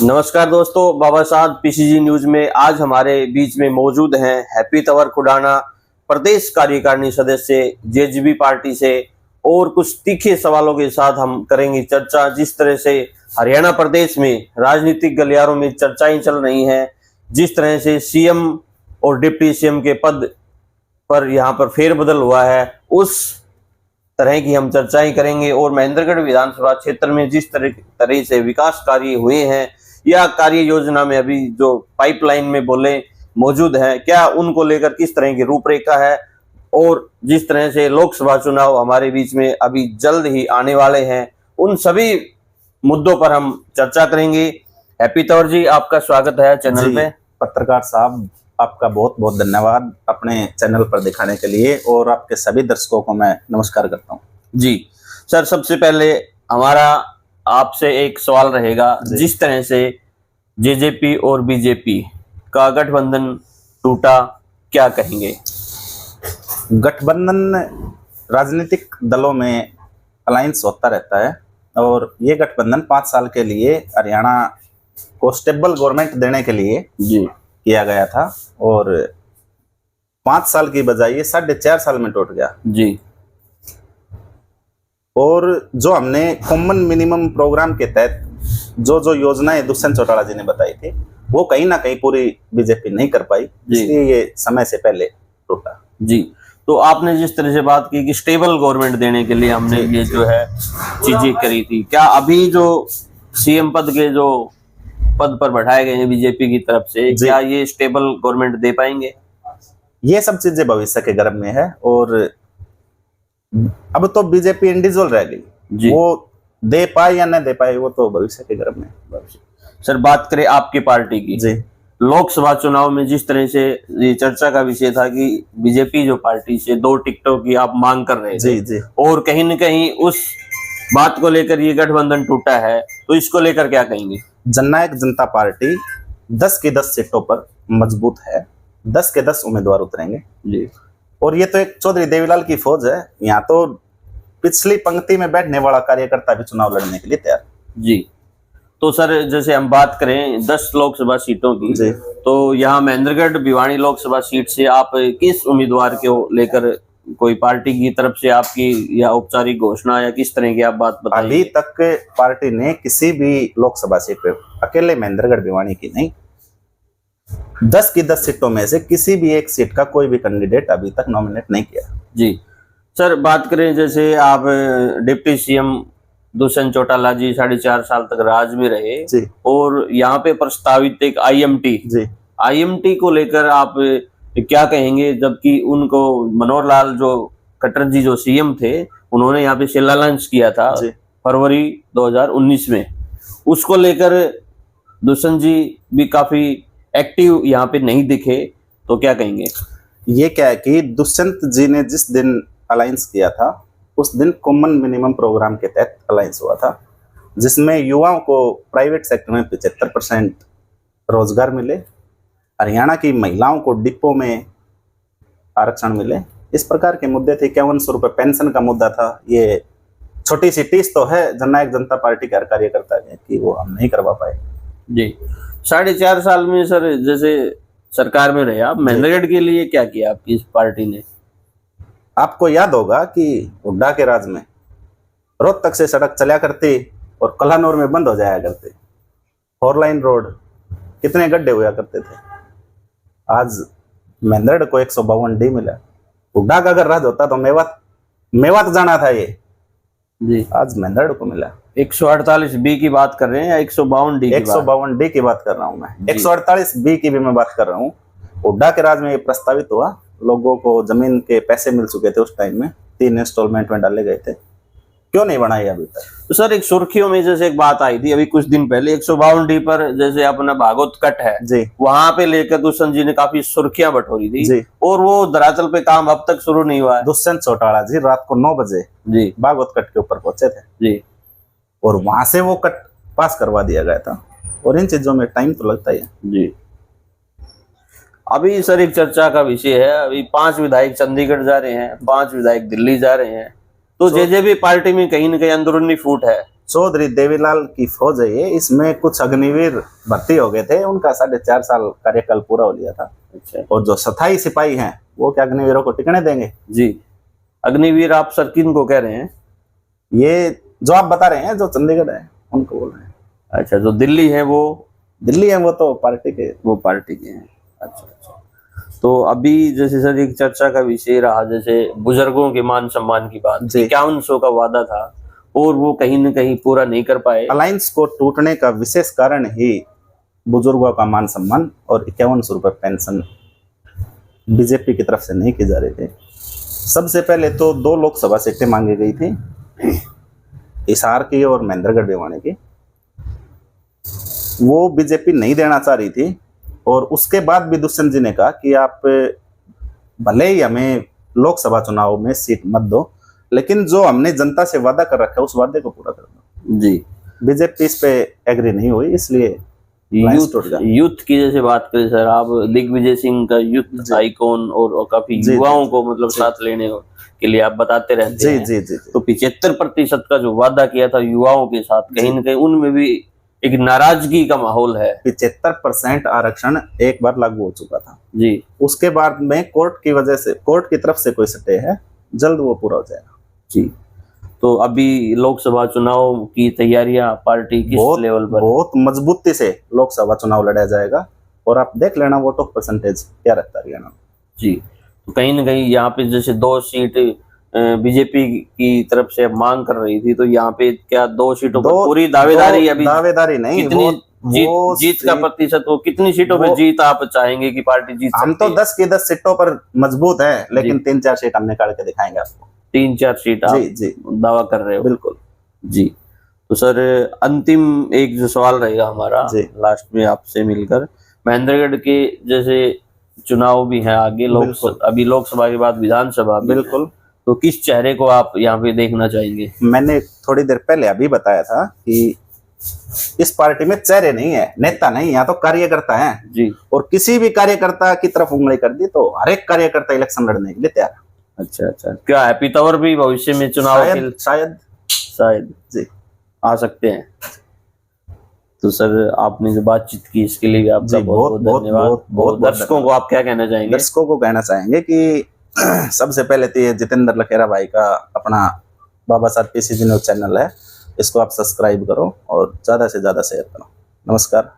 नमस्कार दोस्तों, बाबा साहब पीसीजी न्यूज में आज हमारे बीच में मौजूद हैं हैप्पी तंवर खुडाना, प्रदेश कार्यकारिणी सदस्य जेजेपी पार्टी से। और कुछ तीखे सवालों के साथ हम करेंगे चर्चा। जिस तरह से हरियाणा प्रदेश में राजनीतिक गलियारों में चर्चाएं चल रही हैं, जिस तरह से सीएम और डिप्टी सीएम के पद पर यहाँ पर फेरबदल हुआ है, उस तरह की हम चर्चाएं करेंगे। और महेंद्रगढ़ विधानसभा क्षेत्र में जिस तरह से विकास कार्य हुए हैं या कार्य योजना में अभी जो पाइपलाइन में बोले मौजूद हैं, क्या उनको लेकर किस तरह की रूपरेखा है, और जिस तरह से लोकसभा चुनाव हमारे बीच में अभी जल्द ही आने वाले हैं, उन सभी मुद्दों पर हम चर्चा करेंगे। हैप्पी तंवर जी, आपका स्वागत है चैनल पे। पत्रकार साहब, आपका बहुत बहुत धन्यवाद अपने चैनल पर दिखाने के लिए, और आपके सभी दर्शकों को मैं नमस्कार करता हूँ। जी सर, सबसे पहले हमारा आपसे एक सवाल रहेगा। जिस तरह से जेजेपी और बीजेपी का गठबंधन टूटा, क्या कहेंगे? गठबंधन राजनीतिक दलों में अलायंस होता रहता है, और ये गठबंधन 5 साल के लिए हरियाणा को स्टेबल गवर्नमेंट देने के लिए किया गया था, और 5 साल की बजाय ये 4.5 साल में टूट गया जी। और जो हमने कॉमन मिनिमम प्रोग्राम के तहत जो योजनाएं दुष्यंत चौटाला जी ने बताई थी, वो कहीं ना कहीं पूरी बीजेपी नहीं कर पाई, इसलिए ये समय से पहले टूटा जी। तो आपने जिस तरह से बात की कि स्टेबल गवर्नमेंट देने के लिए हमने ये जो है चीजें करी थी, क्या अभी जो सीएम पद के जो पद पर बैठाए गए हैं बीजेपी की तरफ से, क्या ये स्टेबल गवर्नमेंट दे पाएंगे? ये सब चीजें भविष्य के गर्भ में है, और अब तो बीजेपी इंडिविजुअल रह गई, वो दे पाए या न दे पाए वो तो भविष्य के गर्भ में। सर, बात करें आपकी पार्टी की जी, लोकसभा चुनाव में जिस तरह से ये चर्चा का विषय था कि बीजेपी जो पार्टी से 2 टिकटों की आप मांग कर रहे थे जी, और कहीं न कहीं उस बात को लेकर ये गठबंधन टूटा है, तो इसको लेकर क्या कहेंगे? जननायक जनता पार्टी 10 की 10 सीटों पर मजबूत है, 10 के 10 उम्मीदवार उतरेंगे जी। और ये तो एक चौधरी देवीलाल की फौज है, यहाँ तो पिछली पंक्ति में बैठने वाला कार्यकर्ता भी चुनाव लड़ने के लिए तैयार जी। तो सर, जैसे हम बात करें 10 लोकसभा सीटों की जी, तो यहाँ महेंद्रगढ़ भिवानी लोकसभा सीट से आप किस उम्मीदवार को लेकर, कोई पार्टी की तरफ से आपकी या औपचारिक घोषणा या किस तरह की आप बात बताइए? अभी तक पार्टी ने किसी भी लोकसभा सीट पे अकेले महेंद्रगढ़ भिवानी की नहीं, 10 की 10 सीटों में से किसी भी एक सीट का कोई भी कैंडिडेट अभी तक नॉमिनेट नहीं किया जी। सर, बात करें जैसे आप डिप्टी सीएम दुष्यंत चौटाला जी 4.5 साल तक राज में रहे जी, और यहाँ पे प्रस्तावित एक आईएमटी को लेकर आप क्या कहेंगे? जबकि उनको मनोहर लाल जो खट्टर जी जो सीएम थे, उन्होंने यहाँ पे शिलान्यास किया था फरवरी 2019 में, उसको लेकर दुष्यंत जी भी काफी एक्टिव यहाँ पे नहीं दिखे, तो क्या कहेंगे? ये क्या है कि दुष्यंत जी ने जिस दिन अलायंस किया था, उस दिन कॉमन मिनिमम प्रोग्राम के तहत अलायंस हुआ था, जिसमें युवाओं को प्राइवेट सेक्टर में 75% रोजगार मिले, हरियाणा की महिलाओं को डिपो में आरक्षण मिले, इस प्रकार के मुद्दे थे। 5100 रुपये पेंशन का मुद्दा था। ये छोटी सी टीस तो है जननायक जनता पार्टी के कार्यकर्ता है कि वो हम नहीं करवा पाए जी। 4.5 साल में सर, जैसे सरकार में रहे आप, महेंद्रगढ़ के लिए क्या किया आपकी इस पार्टी ने? आपको याद होगा कि हुड्डा के राज में रोहतक से सड़क चला करती और कलानौर में बंद हो जाया करती, 4 लाइन रोड, कितने गड्ढे हुआ करते थे। आज महेंद्रगढ़ को 152D मिला। हुड्डा का अगर राज होता तो मेवात जाना था ये जी, आज महेंद्रगढ़ को मिला। 148B की बात कर रहे हैं या 152D? 152D की बात कर रहा हूँ मैं, 148B की भी मैं बात कर रहा हूँ। हुड्डा के राज में ये प्रस्तावित हुआ, लोगों को जमीन के पैसे मिल चुके थे उस टाइम में, 3 इंस्टॉलमेंट में डाले गए थे, क्यों नहीं बनाई अभी तक? तो सर, एक सुर्खियों में जैसे एक बात आई थी अभी कुछ दिन पहले, 152D पर जैसे अपना भागवत कट है जी, वहां पे लेकर दुष्यंत जी ने काफी सुर्खियां बटोरी थी जी, और वो धरातल पे काम अब तक शुरू नहीं हुआ है। दुष्यंत चौटाला जी रात को 9 बजे जी भागवत कट के ऊपर पहुंचे थे जी, और वहां से वो कट पास करवा दिया गया था, और इन चीजों में टाइम तो लगता ही है जी। अभी सर, एक चर्चा का विषय है, अभी 5 विधायक चंडीगढ़ जा रहे हैं, 5 विधायक दिल्ली जा रहे हैं, तो जेजेबी पार्टी में कहीं न कहीं अंदरूनी फूट है। चौधरी देवीलाल की फौज है ये, इसमें कुछ अग्निवीर भर्ती हो गए थे, उनका 4.5 साल कार्यकाल पूरा हो लिया था। अच्छा और जो स्थायी सिपाही हैं वो क्या अग्निवीरों को टिकने देंगे? जी, अग्निवीर आप सर किन को कह रहे हैं? ये जो आप बता रहे हैं, जो चंडीगढ़ है उनको बोल रहे हैं। अच्छा, जो दिल्ली है वो दिल्ली है वो तो पार्टी के, वो पार्टी के हैं। अच्छा अच्छा। तो अभी जैसे सर एक चर्चा का विषय रहा, जैसे बुजुर्गों के मान सम्मान की बात, जी। 5100 का वादा था और वो कहीं न कहीं पूरा नहीं कर पाए। अलायंस को टूटने का विशेष कारण ही बुजुर्गों का मान सम्मान और 5100 रुपये पेंशन बीजेपी की तरफ से नहीं की जा रही थी। सबसे पहले तो 2 लोकसभा सीटें मांगी गई थी, हिसार की और महेंद्रगढ़ भिवानी की, वो बीजेपी नहीं देना चाह रही थी। और उसके बाद भी दुष्यंत जी ने कहा कि आप भले ही हमें लोकसभा चुनाव में सीट मत दो, लेकिन जो हमने जनता से वादा कर रखा है उस वादे को पूरा कर दो। जी, बीजेपी इस पे एग्री नहीं हुई, इसलिए यूथ की जैसे बात करें सर, आप दिग्विजय सिंह का यूथ आइकॉन और काफी युवाओं को मतलब साथ लेने के लिए आप बताते रहते हैं। जी जी। तो 75% का जो वादा किया था युवाओं के साथ, कहीं न कहीं उनमें भी एक नाराजगी का माहौल है। 75% आरक्षण एक बार लागू हो चुका था जी, उसके बाद में कोर्ट की वजह से, कोर्ट की तरफ से कोई स्टे है, जल्द वो पूरा हो जाएगा। जी। तो अभी लोकसभा चुनाव की तैयारियां पार्टी किस लेवल पर? बहुत मजबूती से लोकसभा चुनाव लड़ा जाएगा और आप देख लेना वोट ऑफ परसेंटेज क्या रहता है हरियाणा में। जी, तो कहीं न कहीं यहाँ पे जैसे 2 सीट बीजेपी की तरफ से मांग कर रही थी, तो यहाँ पे क्या 2 सीटों पर पूरी दावेदारी? अभी दावेदारी नहीं, कितनी जीत का प्रतिशत, वो कितनी सीटों पर जीत आप चाहेंगे कि पार्टी जीत? हम तो 10 की 10 सीटों पर मजबूत है, लेकिन 3-4 सीट हम निकाल के दिखाएंगे आपको। 3-4 सीट आप दावा कर रहे हो? बिल्कुल जी। तो सर अंतिम एक जो सवाल रहेगा हमारा लास्ट में आपसे मिलकर, महेंद्रगढ़ के जैसे चुनाव भी है आगे, अभी लोकसभा के बाद विधानसभा, बिल्कुल, तो किस चेहरे को आप यहाँ पे देखना चाहेंगे? मैंने थोड़ी देर पहले अभी बताया था कि इस पार्टी में चेहरे नहीं है, नेता नहीं, यहाँ तो कार्यकर्ता है जी। और किसी भी कार्यकर्ता की तरफ उंगली कर दी तो हर एक कार्यकर्ता इलेक्शन लड़ने के लिए तैयार है। अच्छा अच्छा। क्या हैप्पी तंवर भी भविष्य में चुनाव शायद जी आ सकते हैं? तो सर आपने जो बातचीत की इसके लिए भी आपका बहुत बहुत धन्यवाद। बहुत दर्शकों को आप क्या कहना चाहेंगे? दर्शकों को कहना चाहेंगे कि सबसे पहले तो ये जितेंद्र लखेरा भाई का अपना बाबा साहब पीसीजी न्यूज चैनल है, इसको आप सब्सक्राइब करो और ज़्यादा से ज़्यादा शेयर करो। नमस्कार।